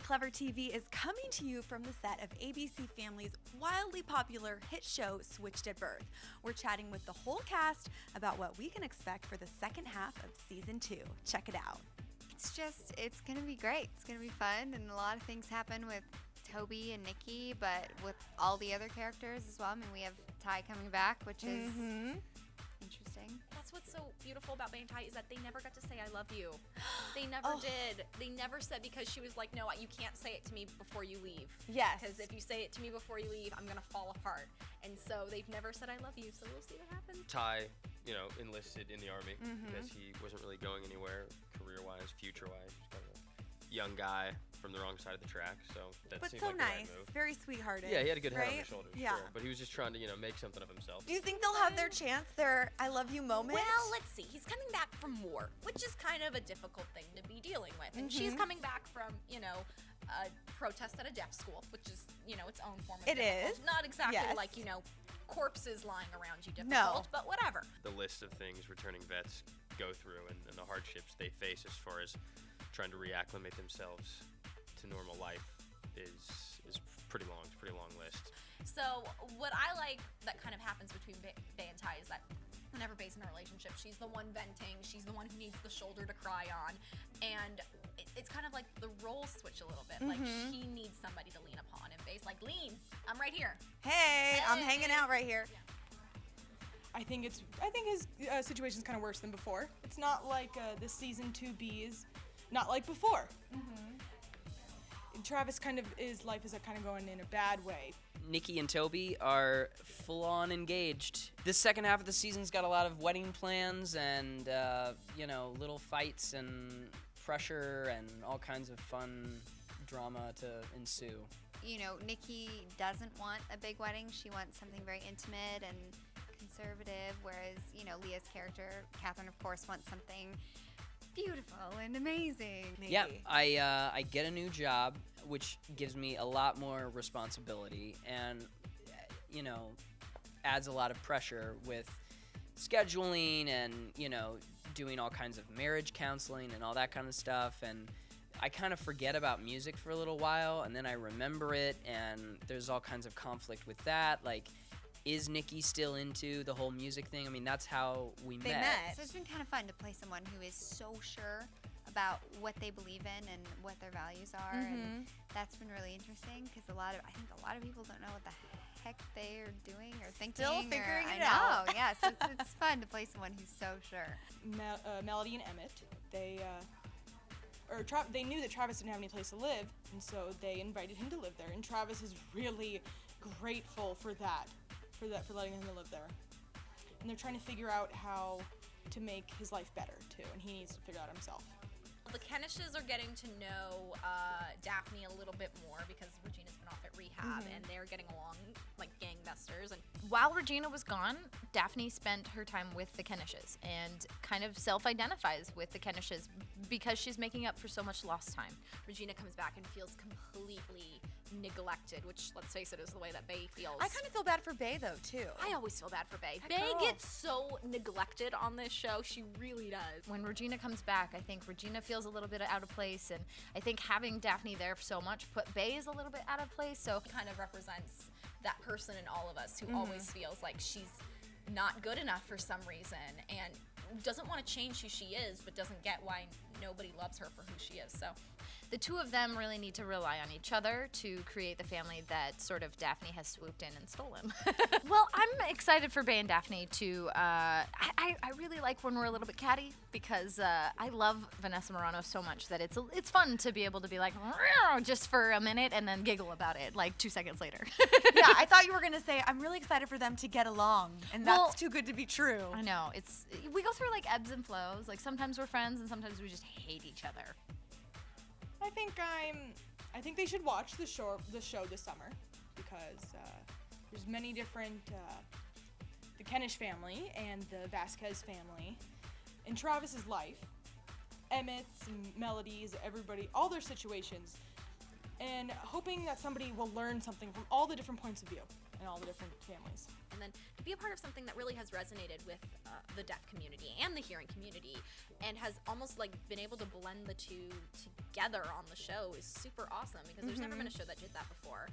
Clever TV is coming to you from the set of ABC Family's wildly popular hit show, Switched at Birth. We're chatting with the whole cast about what we can expect for the second half of season 2. Check it out. It's going to be great. It's going to be fun, and a lot of things happen with Toby and NIKKI, but with all the other characters as well. I mean, we have Ty coming back, which is interesting. That's what's so beautiful about Bay and Ty is that they never got to say I love you. They never did. They never said, because she was like, no, you can't say it to me before you leave. Yes. Because if you say it to me before you leave, I'm going to fall apart. And so they've never said I love you, so we'll see what happens. Ty, enlisted in the Army because he wasn't really going anywhere career-wise, future-wise. He's kind of a young guy from the wrong side of the track, so that seemed like the right move. Very sweethearted. Yeah, he had a good head on right? his shoulders, Yeah. sure. But he was just trying to, make something of himself. Do you think they'll have their chance, their I love you moment? Well, let's see. He's coming back from war, which is kind of a difficult thing to be dealing with. And she's coming back from, a protest at a deaf school, which is, its own form of difficult. Is. Not exactly Yes. like, corpses lying around you difficult, but whatever. The list of things returning vets go through and the hardships they face as far as trying to reacclimate themselves to normal life is pretty long. It's a pretty long list. So what I like that kind of happens between Bay and Ty is that whenever Bay's in a relationship, she's the one venting, she's the one who needs the shoulder to cry on, and it's kind of like the roles switch a little bit. Like she needs somebody to lean upon, and Bay's like, lean, I'm right here. Hey, I'm hanging out right here. Yeah. I think his situation's kind of worse than before. It's not like the season 2B is not like before. Travis his life is kind of going in a bad way. NIKKI and Toby are full-on engaged. This second half of the season's got a lot of wedding plans and, little fights and pressure and all kinds of fun drama to ensue. NIKKI doesn't want a big wedding. She wants something very intimate and conservative, whereas, Leah's character, Catherine, of course, wants something beautiful and amazing. Maybe. Yeah, I get a new job, which gives me a lot more responsibility and, adds a lot of pressure with scheduling and, doing all kinds of marriage counseling and all that kind of stuff. And I kind of forget about music for a little while, and then I remember it, and there's all kinds of conflict with that. Like, is NIKKI still into the whole music thing? I mean, that's how we met. So it's been kind of fun to play someone who is so sure about what they believe in and what their values are, and that's been really interesting because I think a lot of people don't know what the heck they are doing or thinking. Still figuring it out. I know, yes. It's fun to play someone who's so sure. Melody and Emmett, they knew that Travis didn't have any place to live, and so they invited him to live there. And Travis is really grateful for letting him live there. And they're trying to figure out how to make his life better too, and he needs to figure out himself. The Kennishes are getting to know Daphne a little bit more because Regina's been off at rehab and they're getting along like gangbusters. And while Regina was gone, Daphne spent her time with the Kennishes and kind of self-identifies with the Kennishes because she's making up for so much lost time. Regina comes back and feels completely neglected, which, let's face it, is the way that Bay feels. I kind of feel bad for Bay, though, too. I always feel bad for Bay. That Bay girl. gets so neglected on this show. She really does. When Regina comes back, I think Regina feels a little bit out of place, and I think having Daphne there so much put Bay's a little bit out of place, so kind of represents that person in all of us who always feels like she's not good enough for some reason and doesn't want to change who she is, but doesn't get why nobody loves her for who she is. So the two of them really need to rely on each other to create the family that sort of Daphne has swooped in and stolen. Well, I'm excited for Bay and Daphne to, I really like when we're a little bit catty because I love Vanessa Marano so much that it's fun to be able to be like, just for a minute and then giggle about it like 2 seconds later. Yeah, I thought you were going to say, I'm really excited for them to get along, and that's too good to be true. I know, we go through like ebbs and flows, like sometimes we're friends and sometimes we just hate each other. I think they should watch the show this summer because there's many different the Kennish family and the Vasquez family in Travis's life, Emmett's and Melody's, everybody, all their situations, and hoping that somebody will learn something from all the different points of view and all the different families. And and then to be a part of something that really has resonated with the deaf community and the hearing community, and has almost like been able to blend the two together on the show is super awesome, because there's never been a show that did that before.